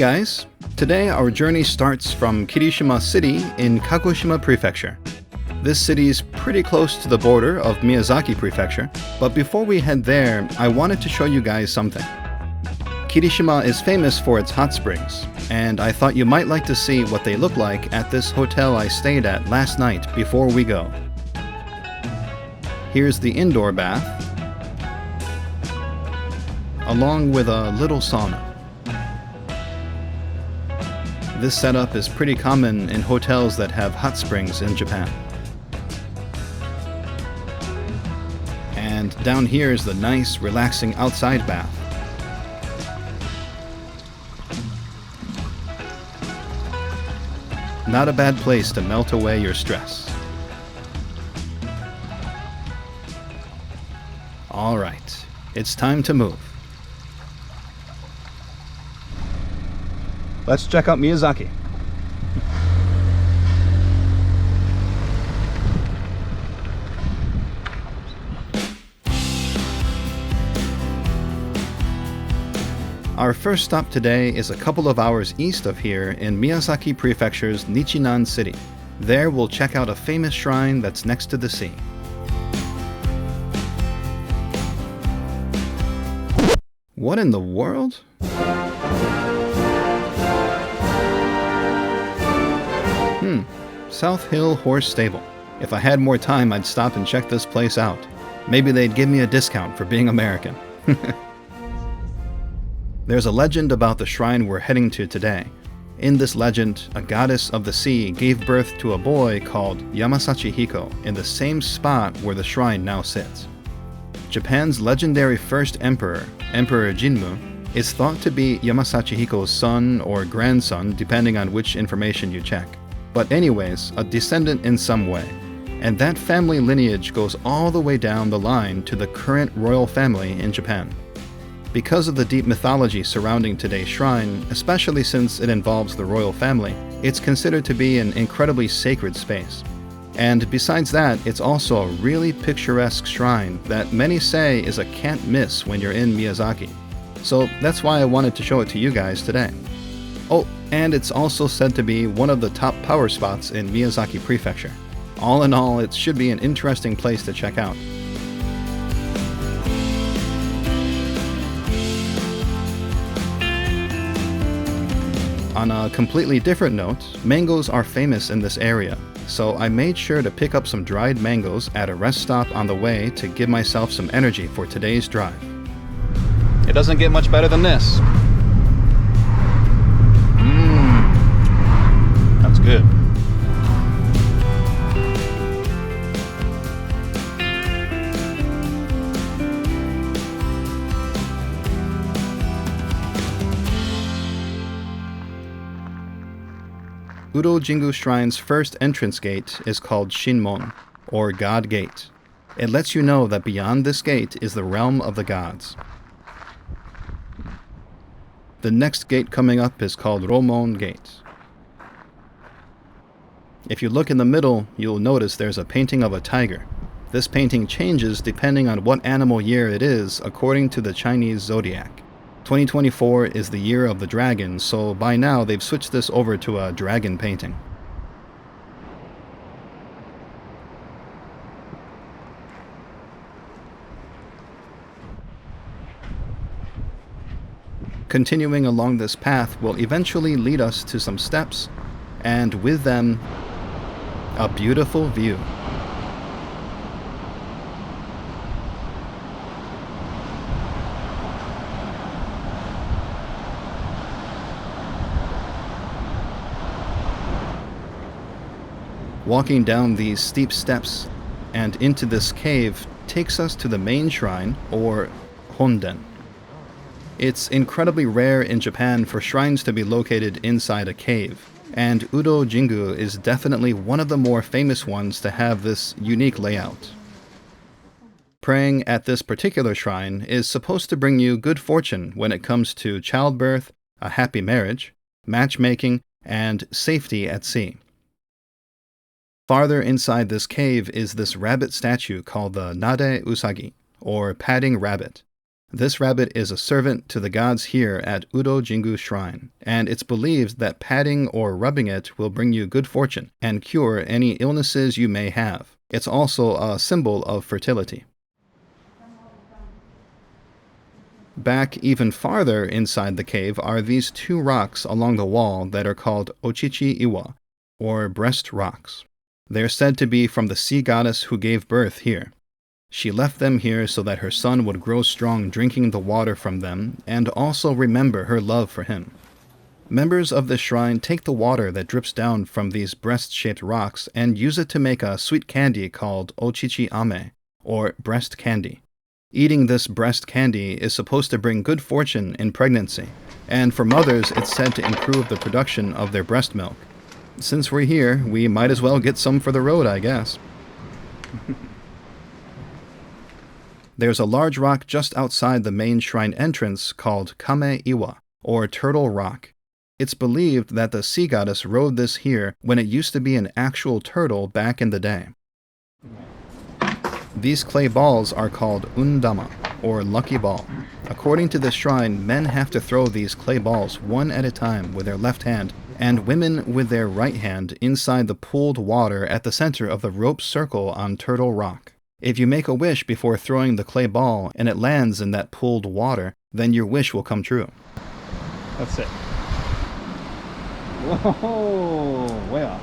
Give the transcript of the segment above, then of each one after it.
guys! Today our journey starts from Kirishima City in Kagoshima Prefecture. This city's pretty close to the border of Miyazaki Prefecture, but before we head there, I wanted to show you guys something. Kirishima is famous for its hot springs, and I thought you might like to see what they look like at this hotel I stayed at last night before we go. Here's the indoor bath, along with a little sauna. This setup is pretty common in hotels that have hot springs in Japan. And down here is the nice, relaxing outside bath. Not a bad place to melt away your stress. Alright, it's time to move. Let's check out Miyazaki. Our first stop today is a couple of hours east of here in Miyazaki Prefecture's Nichinan City. There we'll check out a famous shrine that's next to the sea. What in the world? South Hill Horse Stable. If I had more time, I'd stop and check this place out. Maybe they'd give me a discount for being American. There's a legend about the shrine we're heading to today. In this legend, a goddess of the sea gave birth to a boy called Yamasachihiko in the same spot where the shrine now sits. Japan's legendary first emperor, Emperor Jinmu, is thought to be Yamasachihiko's son or grandson, depending on which information you check. But anyways, a descendant in some way. And that family lineage goes all the way down the line to the current royal family in Japan. Because of the deep mythology surrounding today's shrine, especially since it involves the royal family, it's considered to be an incredibly sacred space. And besides that, it's also a really picturesque shrine that many say is a can't miss when you're in Miyazaki. So that's why I wanted to show it to you guys today. Oh, and it's also said to be one of the top power spots in Miyazaki Prefecture. All in all, it should be an interesting place to check out. On a completely different note, mangoes are famous in this area, so I made sure to pick up some dried mangoes at a rest stop on the way to give myself some energy for today's drive. It doesn't get much better than this. That's good. Udo Jingu Shrine's first entrance gate is called Shinmon, or God Gate. It lets you know that beyond this gate is the realm of the gods. The next gate coming up is called Romon Gate. If you look in the middle, you'll notice there's a painting of a tiger. This painting changes depending on what animal year it is according to the Chinese zodiac. 2024 is the year of the dragon, so by now they've switched this over to a dragon painting. Continuing along this path will eventually lead us to some steps, and with them, a beautiful view. Walking down these steep steps and into this cave takes us to the main shrine, or Honden. It's incredibly rare in Japan for shrines to be located inside a cave, and Udo Jingu is definitely one of the more famous ones to have this unique layout. Praying at this particular shrine is supposed to bring you good fortune when it comes to childbirth, a happy marriage, matchmaking, and safety at sea. Farther inside this cave is this rabbit statue called the Nade Usagi, or padding rabbit. This rabbit is a servant to the gods here at Udo Jingu Shrine, and it's believed that patting or rubbing it will bring you good fortune and cure any illnesses you may have. It's also a symbol of fertility. Back even farther inside the cave are these two rocks along the wall that are called Ochichi Iwa, or breast rocks. They're said to be from the sea goddess who gave birth here. She left them here so that her son would grow strong drinking the water from them and also remember her love for him. Members of this shrine take the water that drips down from these breast-shaped rocks and use it to make a sweet candy called Ochichi Ame, or breast candy. Eating this breast candy is supposed to bring good fortune in pregnancy, and for mothers it's said to improve the production of their breast milk. Since we're here, we might as well get some for the road, I guess. There's a large rock just outside the main shrine entrance called Kame Iwa, or Turtle Rock. It's believed that the sea goddess rode this here when it used to be an actual turtle back in the day. These clay balls are called undama, or lucky ball. According to this shrine, men have to throw these clay balls one at a time with their left hand, and women with their right hand inside the pooled water at the center of the rope circle on Turtle Rock. If you make a wish before throwing the clay ball and it lands in that pooled water, then your wish will come true. That's it. Whoa! Way off.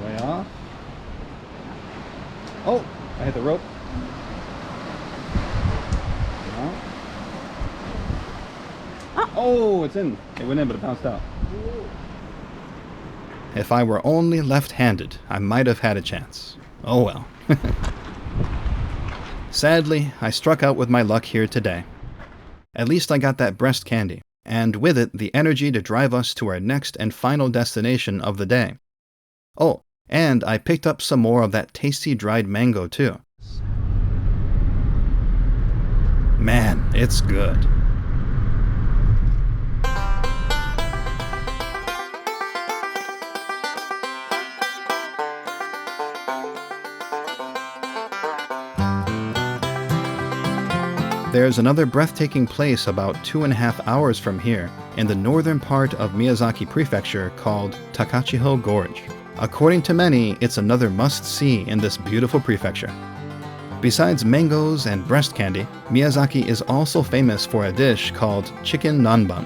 Way off. Oh! I hit the rope. Oh, it's in. It went in, but it bounced out. If I were only left-handed, I might have had a chance. Oh well. Sadly, I struck out with my luck here today. At least I got that breast candy, and with it the energy to drive us to our next and final destination of the day. Oh, and I picked up some more of that tasty dried mango too. Man, it's good. There's another breathtaking place about 2.5 hours from here in the northern part of Miyazaki Prefecture called Takachiho Gorge. According to many, it's another must-see in this beautiful prefecture. Besides mangoes and breast candy, Miyazaki is also famous for a dish called chicken nanban.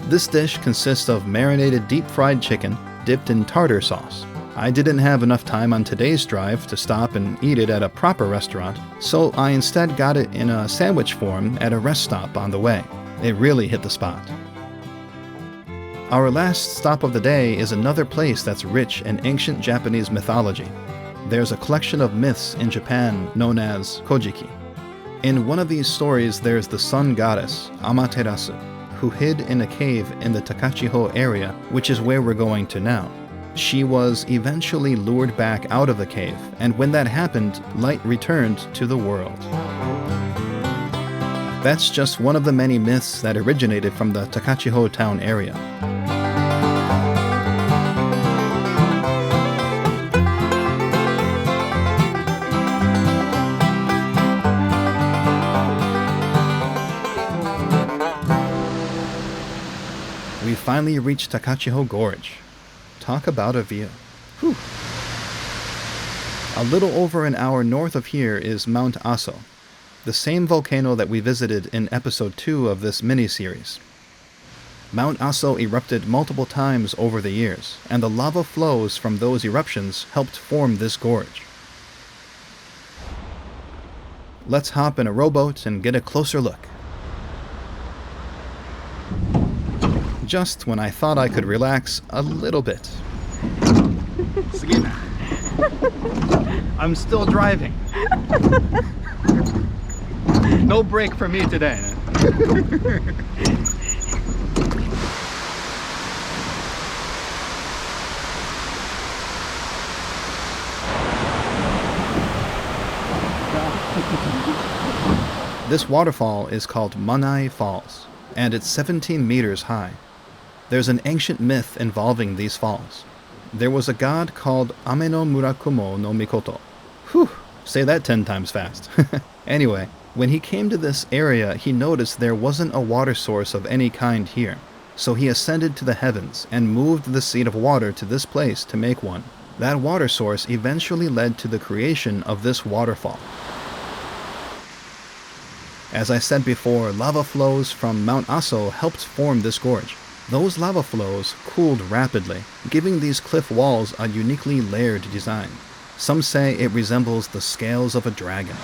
This dish consists of marinated deep-fried chicken dipped in tartar sauce. I didn't have enough time on today's drive to stop and eat it at a proper restaurant, so I instead got it in a sandwich form at a rest stop on the way. It really hit the spot. Our last stop of the day is another place that's rich in ancient Japanese mythology. There's a collection of myths in Japan known as Kojiki. In one of these stories, there's the sun goddess, Amaterasu, who hid in a cave in the Takachiho area, which is where we're going to now. She was eventually lured back out of the cave, and when that happened, light returned to the world. That's just one of the many myths that originated from the Takachiho town area. We finally reached Takachiho Gorge. Talk about a view. Whew. A little over an hour north of here is Mount Aso, the same volcano that we visited in episode 2 of this mini-series. Mount Aso erupted multiple times over the years, and the lava flows from those eruptions helped form this gorge. Let's hop in a rowboat and get a closer look. Just when I thought I could relax a little bit. I'm still driving. No break for me today. This waterfall is called Manai Falls, and it's 17 meters high. There's an ancient myth involving these falls. There was a god called Ame no Murakumo no Mikoto. Whew, say that 10 times fast. Anyway, When he came to this area, he noticed there wasn't a water source of any kind here. So he ascended to the heavens and moved the seed of water to this place to make one. That water source eventually led to the creation of this waterfall. As I said before, lava flows from Mount Aso helped form this gorge. Those lava flows cooled rapidly, giving these cliff walls a uniquely layered design. Some say it resembles the scales of a dragon.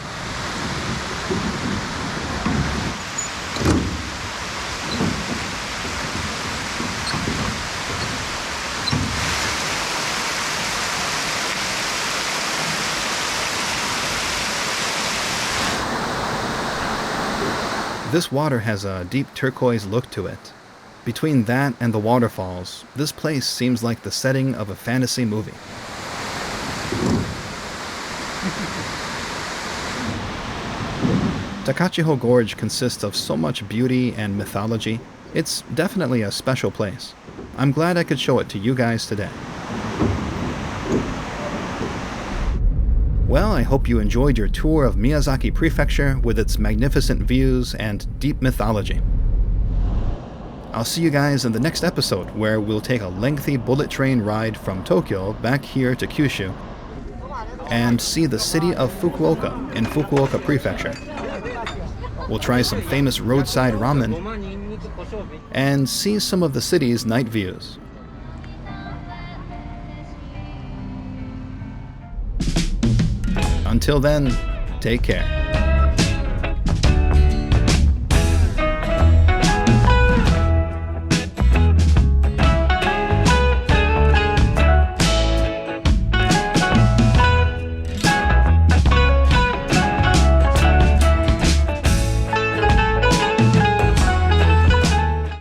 This water has a deep turquoise look to it. Between that and the waterfalls, this place seems like the setting of a fantasy movie. Takachiho Gorge consists of so much beauty and mythology. It's definitely a special place. I'm glad I could show it to you guys today. Well, I hope you enjoyed your tour of Miyazaki Prefecture with its magnificent views and deep mythology. I'll see you guys in the next episode, where we'll take a lengthy bullet train ride from Tokyo back here to Kyushu and see the city of Fukuoka in Fukuoka Prefecture. We'll try some famous roadside ramen and see some of the city's night views. Until then, take care.